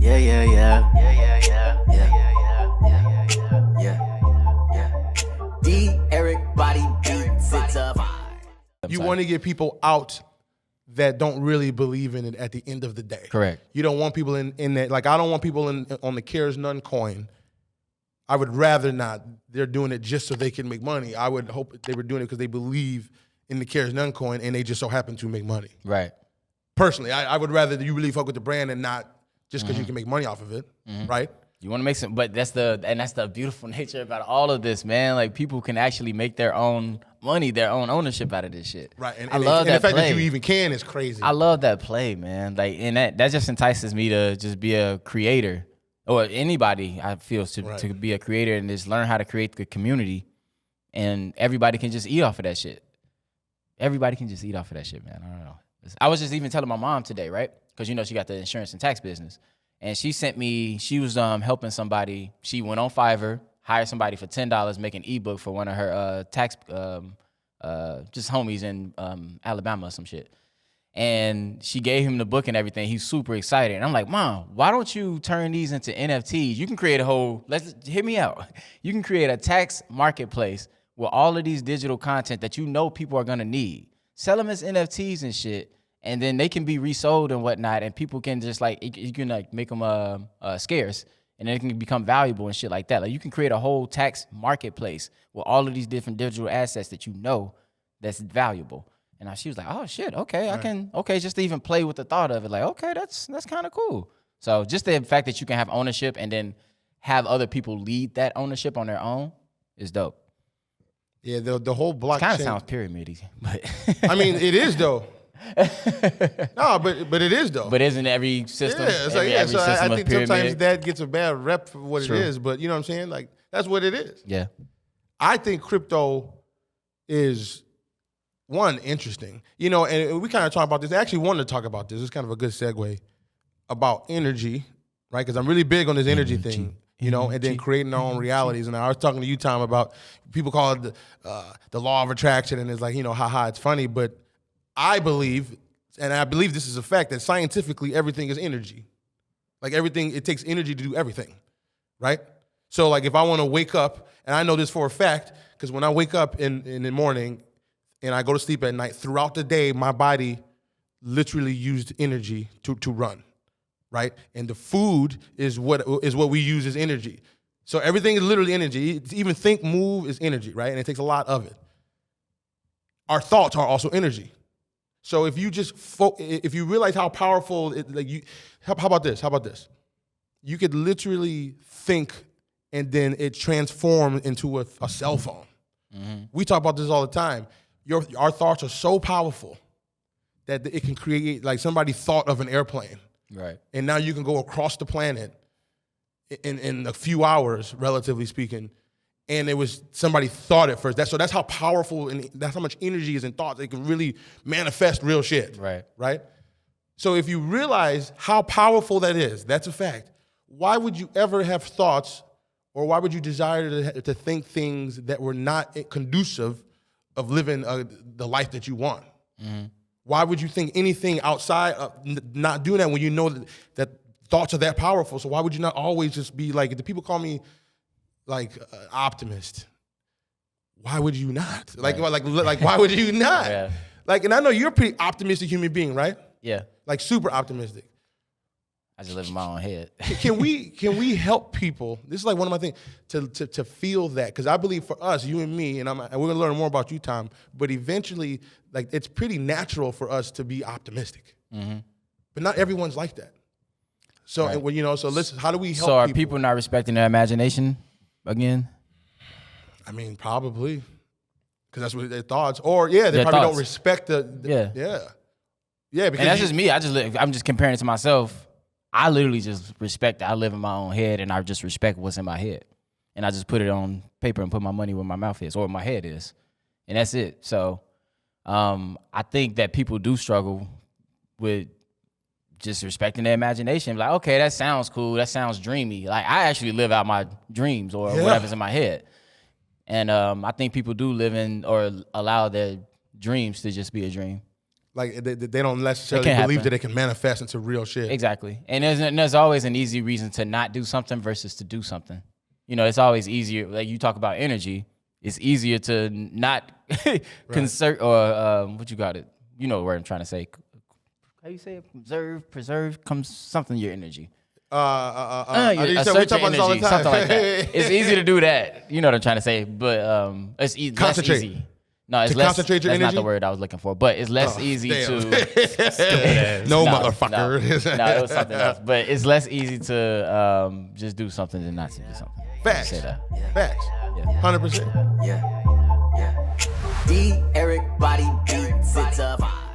Yeah, yeah, yeah. Yeah, yeah, yeah. Yeah, yeah, yeah. Yeah, yeah, yeah. D. Eric Body Beats. It's a vibe. You want to get people out that don't really believe in it at the end of the day. Correct. You don't want people in that. Like, I don't want people on the CARESNONE coin. I would rather not. They're doing it just so they can make money. I would hope they were doing it because they believe in the CARESNONE coin and they just so happen to make money. Right. Personally, I would rather that you really fuck with the brand and not just because you can make money off of it, right? You want to make some, but that's the beautiful nature about all of this, man. Like, people can actually make their own money, their own ownership out of this shit. Right, and I love that the fact play. that you even can is crazy. I love that play, man. Like, and that just entices me to just be a creator, or anybody I feel to be a creator and just learn how to create the community, and everybody can just eat off of that shit. Everybody can just eat off of that shit, man. I don't know. I was just even telling my mom today, right? Because, you know, she got the insurance and tax business. And she sent me, she was helping somebody. She went on Fiverr, hired somebody for $10, make an ebook for one of her tax, just homies in Alabama or some shit. And she gave him the book and everything. He's super excited. And I'm like, Mom, why don't you turn these into NFTs? You can create a whole, hear me out. You can create a tax marketplace with all of these digital content that you know people are gonna need. Sell them as NFTs and shit, and then they can be resold and whatnot, and people can just you can like make them scarce, and then it can become valuable and shit like that. Like, you can create a whole tax marketplace with all of these different digital assets that you know that's valuable. And she was like, oh shit, okay, just to even play with the thought of it, like, okay, that's kind of cool. So just the fact that you can have ownership and then have other people lead that ownership on their own is dope. Yeah, the whole blockchain Kind of sounds pyramid-y, but I mean, it is though. No, but it is though. But isn't every system? Yeah, it's every so system I a think pyramid? sometimes that gets a bad rep for what True. it is. But you know what I'm saying? Like, that's what it is. Yeah. I think crypto is interesting. You know, and we kind of talk about this. I actually wanted to talk about this. It's kind of a good segue about energy, right? Because I'm really big on this energy thing. You know, and then creating our own realities. And I was talking to you, Tom, about people call it the law of attraction, and it's like, you know, haha, it's funny. But I believe, and I believe this is a fact, that scientifically everything is energy. Like, everything, it takes energy to do everything, right? So, like, if I want to wake up, and I know this for a fact, because when I wake up in the morning and I go to sleep at night, throughout the day, my body literally used energy to run. Right, and the food is what we use as energy. So everything is literally energy. Even think, move is energy, right? And it takes a lot of it. Our thoughts are also energy. So if you just if you realize how powerful how about this? How about this? You could literally think, and then it transforms into a cell phone. Mm-hmm. We talk about this all the time. Our thoughts are so powerful that it can create, like, somebody thought of an airplane. Right. And now you can go across the planet in a few hours, relatively speaking, and it was somebody thought it first. That's how powerful, and that's how much energy is in thoughts. They can really manifest real shit. Right. Right? So if you realize how powerful that is, that's a fact. Why would you ever have thoughts, or why would you desire to think things that were not conducive of living the life that you want? Mm-hmm. Why would you think anything outside of not doing that when you know that thoughts are that powerful? So why would you not always just be like, the people call me like optimist. Why would you not? Like why would you not? Yeah. Like, and I know you're a pretty optimistic human being, right? Yeah. Like, super optimistic. I just live in my own head. Can we help people? This is like one of my things, to feel that, because I believe for us, you and me, and we're gonna learn more about you, Tom. But eventually, like, it's pretty natural for us to be optimistic, but not everyone's like that. So Right. You know, so listen, how do we help? So are people not respecting their imagination again? I mean, probably, because that's what their thoughts, or they Their probably thoughts. don't respect yeah. Because And that's just me. I'm just comparing it to myself. I literally just respect it. I live in my own head, and I just respect what's in my head. And I just put it on paper and put my money where my mouth is, or where my head is. And that's it. So I think that people do struggle with just respecting their imagination. Like, okay, that sounds cool. That sounds dreamy. Like, I actually live out my dreams or whatever's in my head. And I think people do live in, or allow their dreams to just be a dream. Like they don't necessarily can't believe happen. that it can manifest into real shit. Exactly. And there's always an easy reason to not do something versus to do something. You know, it's always easier. Like you talk about energy, it's easier to not conserve or what you got it. You know what I'm trying to say. How you say it? Preserve comes something your energy. We talk Assert about your this all the energy, time. something like that. It's easy to do that. You know what I'm trying to say, but it's less Concentrate. easy. No, it's To less. concentrate your that's not energy? the word I was looking for, but it's less easy damn. to. No, No, motherfucker. No, it was something else. But it's less easy to just do something than not to do something. Facts. Say that. Facts. Yeah. 100%. Yeah. D. Eric body beats. It's a vibe.